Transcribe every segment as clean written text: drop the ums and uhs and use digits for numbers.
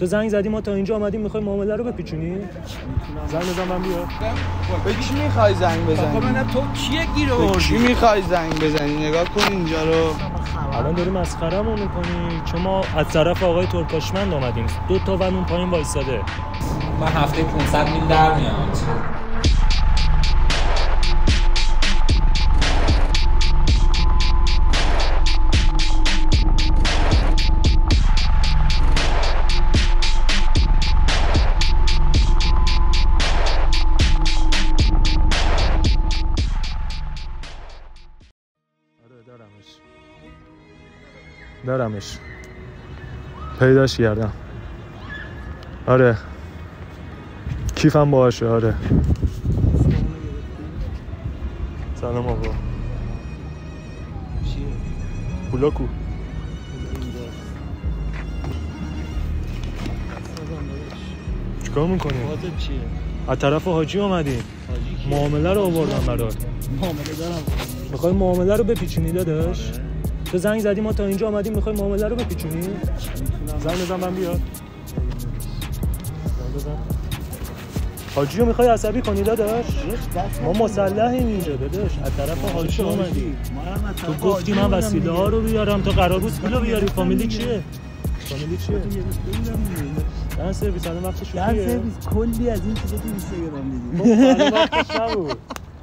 تو زنگ زدی ما تا اینجا اومدیم میخوای معامله رو بپیچونی؟ زنگ بزن من بیار. به کی میخوای زنگ بزنی؟ آقا من تو کیه گیر آوردی؟ به کی میخوای زنگ بزنی؟ نگاه کن اینجا رو. الان داری مسخره‌مون میکنی چون ما از طرف آقای ترکاشمند اومدیم. 2 تا ون اون پایین وایساده. من هفته 500 میل در میام. دارمش پیداش کردم. آره کیفم باشه. آره سلام آقا. چیه؟ پولا کو؟ چیکار میکنی؟ بازم چیه؟ از طرف حاجی اومدیم. حاجی کیه؟ معامله رو آوردم برات. معامله دارم. میخوای معامله رو بپیچونی داداش؟ تو زنگ زدی ما تا اینجا اومدیم میخوای معامله رو بپیچونی؟ زنگ بزن من بیاد. حاجی رو میخوای عصبی کنی داداش؟ ما مسلحیم اینجا داداش. از طرف حاجی اومدی. تو گفتی من وسیله ها رو بیارم. تو قرار بود پولو بیاری. فامیلی چیه؟ فامیلی چیه؟ دن سرویس الان وقتش شد. دن سرویس کلی از این چیزا تو اینستاگرام دیدی. الان وقتش نبود.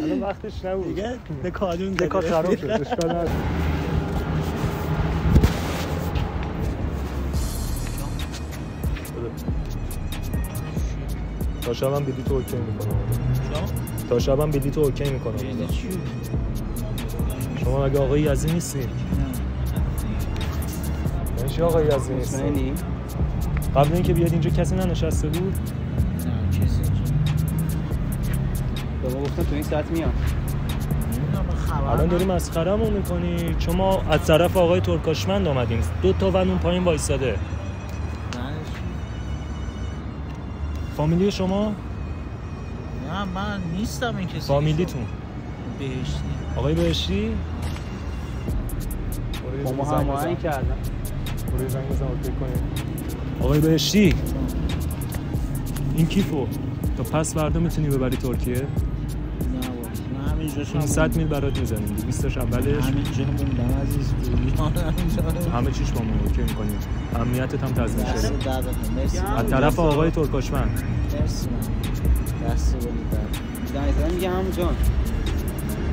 الان وقتش نبود. دیگه به کادون دکا خراب شد. اشکال نداره. تا شبم بلیط اوکی میکنم. تا شبم بلیط اوکی میکنم. شما اگه آقای یزدی نیستی؟ نه. چی آقای یزدی نیستی؟ قبل اینکه بیاد اینجا کسی ننشسته بود؟ نه کسی اینجا. بابا گفتم تو این ساعت میام. الان داری مسخره‌مون میکنی چون ما از طرف آقای ترکاشمند اومدیم. 2 تا ون اون پایین وایساده. فامیلی شما؟ نه من نیستم این کسی. فامیلیتون؟ بهشتی. آقای بهشتی؟ با ما هماهنگ کردم. برو زنگ بزن اوکی کنیم. آقای بهشتی این کیفو تا پس فردا میتونی ببری ترکیه؟ نه بابا همینجا 500 میل برات میزنیم. 20 تاش اولش همینجا موندم عزیز. همه چیش با ما اوکی میکنیم. امنیتت هم تضمین شده. مرسی. از طرف آقای ترکاشمند. مرسی من. دست بودید. دایزن میگم عمو جان.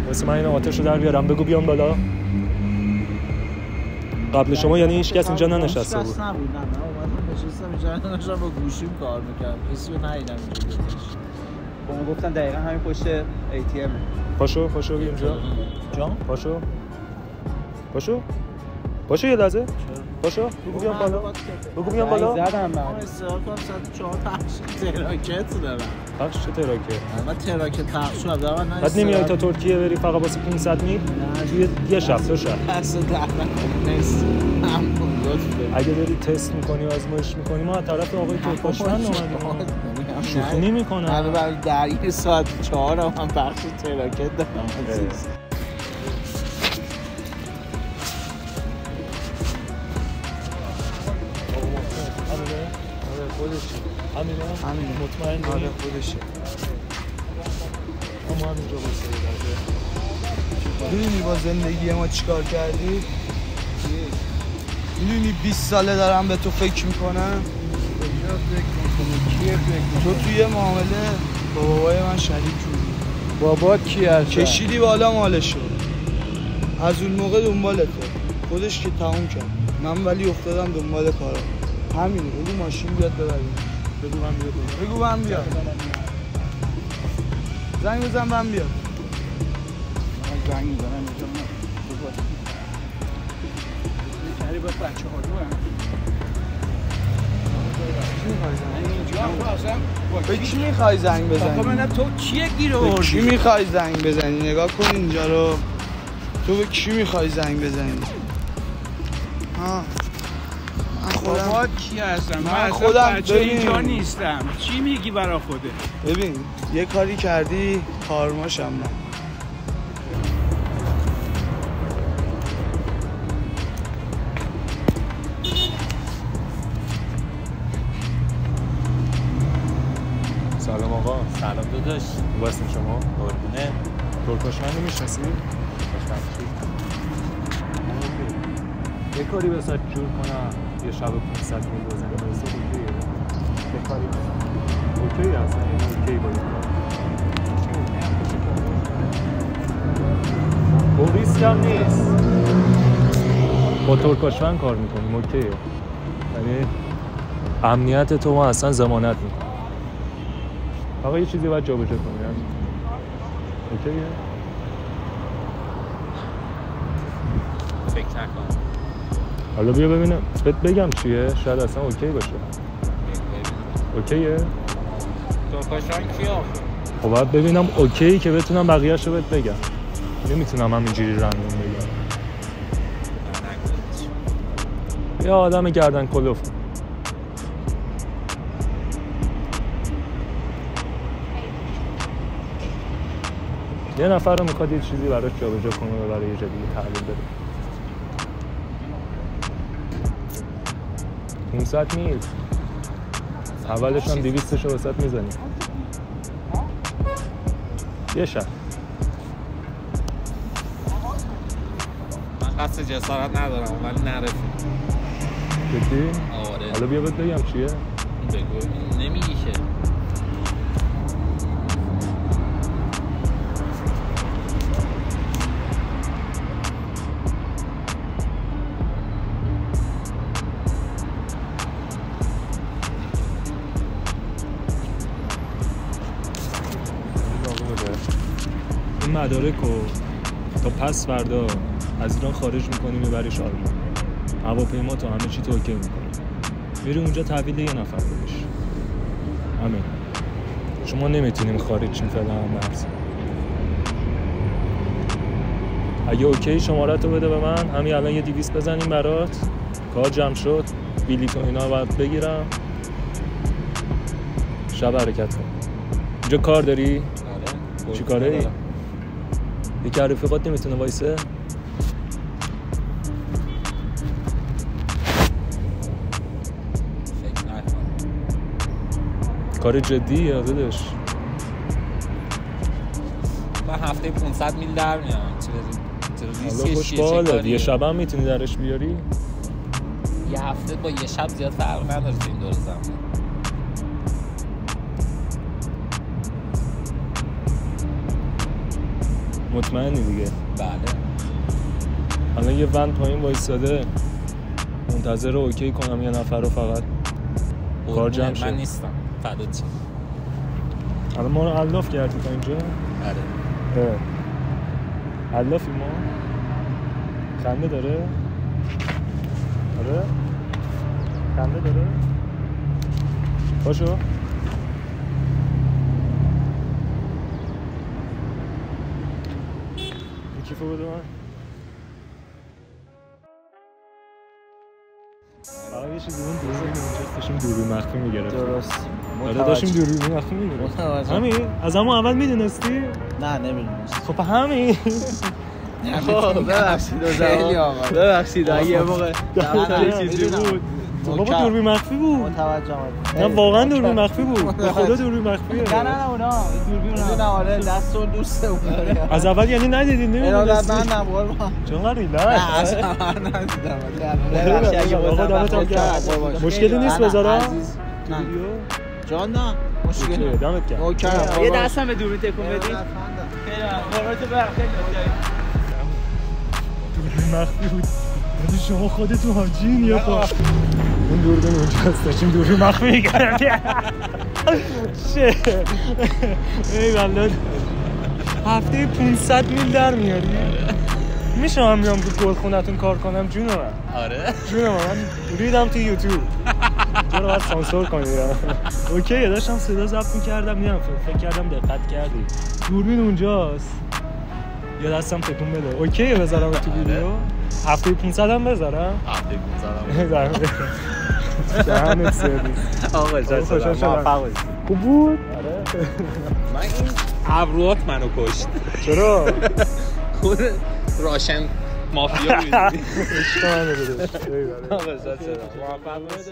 واسه من این آتشو در بیارم. بگو بیام بالا. قبل شما یعنی هیچ کس اینجا ننشسته بود. نه اومدم نشستم اینجا نشستم با گوشیم کار میکردم. کسی رو ندیدم اینجا. با ما گفتن دقیقاً همین پشت ATM. پاشو بیا اینجا. جان؟ پاشو یه لحظه. پاشو بگو بیام بالا. زدم من. استقلال کنم ساعت 4 پخش تراکت دارم. پخش چه تراکت؟ من تراکت پخش شدم دارم. بعد نمیای تا ترکیه بری فقط واسه 500 میل؟ توی یه شب 2 شب. دست در نیست. اگه داری تست میکنی آزمایش میکنی ما از طرف آقای ترکاشمند اومدیم. شوخی نمی‌کنم. من برای درگیر ساعت 4 هم پخش تراکت دارم عزیز. همینه مطمئن آره خودشه. ما همینجا واسه میدونی با زندگی ما چیکار کردی؟ میدونی 20 ساله دارم به تو فکر میکنم؟ تو توی معامله با بابای من شریک بودی. بابا کی هست؟ کشیدی بالا مالشو. از اون موقع دنبالته. خودش که تموم کرد. من ولی افتادم دنبال کارا. همینه. بگو ماشین بیاد ببریم. بگو من بیاد. زنگ بزن من بیاد. زنگ میزنم اینجا من. کاری با بچه‌ها به کی میخوای زنگ بزنی؟ آقا من تو کیه گیر آوردی؟ به کی میخوای زنگ بزنی؟ نگاه کن اینجا رو. تو به کی میخوای زنگ بزنی؟ ها بابا کی هستم؟ من خودم بچه اینجا نیستم. چی میگی برا خوده؟ ببین یه کاری کردی کارماشم من. سلام آقا. سلام داداش. واسه شما قربونه. ترکمنو میشناسی؟ یه کاری بسات جور کنم یه شب 500 میل بزنیم برسه اوکیه؟ یه کاری بزنیم اوکی اصلا این اوکی باید با ریسک هم نیست با ترکاشفن کار میکنیم اوکیه یعنی امنیت تو ما اصلا ضمانت میکنیم آقا یه چیزی باید جا بجا کنیم اوکیه؟ فکر نکنم حالا بیا ببینم بهت بگم چیه شاید اصلا اوکی باشه اوکیه؟ ترکاشفن کیا؟ خب باید ببینم اوکی که بتونم بقیه‌شو بهت بگم نمیتونم همینجوری رندوم بگم یا آدم گردن کلوف یه نفر رو میخواد یه چیزی براش جابجا کنه و برای یه جا دیگه تحویل بده 500 میل اولش هم 200 رو وسط میزنیم یه شب من قصد جسارت ندارم ولی نرفت جدی؟ آره حالا بیا بهت بگم چیه؟ بگو نمیگی که این مدارک رو تا پس فردا از ایران خارج میکنی میبریش آلمان هواپیما تو همه چی تو اوکی میکنی میری اونجا تحویل یه نفر بدیش همین شما نمیتونیم خارج چین فعلا هم برسیم اگه اوکی شمارت رو بده به من همین الان یه 200 بزنیم برات کار جمع شد بلیط و اینا باید بگیرم شب حرکت کن اینجا کار داری؟ آره چی کاره ای؟ یکی از رفیقات نمیتونه وایسه؟ فکر نکنم کار جدی یا داداش؟ من هفته 500 میل در میام حالا خوش باله یه شب هم میتونی درش بیاری؟ یه هفته با یه شب زیاد فرق نداره تو این دور زمان مطمئنی دیگه؟ بله الان یه وند پایین وایساده منتظر اوکی کنم یه نفر رو فقط کار جمع شد من نیستم فدا چی الان ما رو علاف کردی تا اینجا؟ آره علافی ما؟ خنده داره؟ آره؟ خنده داره؟ پاشو این کیفو بده من فقط یه چیزی اون دوزه اینجاست داشتیم دوری مخفی میگرفت درست آره داشتیم دوری مخفی میگرفت همین؟ از همون اول میدونستی؟ نه نمیدونست خب همین ببخشید خیلی آقا ببخشید یه موقع یه چیزی بود بابا دوربین مخفی بود متوجهم نه واقعا دوربین مخفی بود به خدا دوربین مخفیه نه اونا دوربین نه آره دست اون دوسته اون از اول یعنی ندیدی نمیدونستی من نبول چون ریلکس نه اصلا ندیدم مشکلی نیست بذارم نه جان نه مشکلی دمت گرم اوکی یه دستم به دوربین تکون بدی خیلی قربونت برم خیلی دوربین مخفی بود ولی شما خودتون حاجین یا خب اون دوربین اونجاست داشتیم دوربین مخفی می‌کردیم چه ای والله هفته 500 میل در میاری میشه من میام تو گلخونتون کار کنم جون من آره جون من ریدم تو یوتیوب چرا باید سانسور کنی اوکی داشتم صدا ضبط می‌کردم میام فکر کردم دقت کردی دوربین اونجاست یه دستم تکون بده اوکی بذارم تو ویدیو هفته 500 هم بذارم هفته 500 هم دهنت سرویس آقا خوشحال شدم خوب بود؟ آره من این ابروات منو کشت چرا؟ خود راشن مافیا بودی عشق منو داداش خوشحال شدم موفق باشی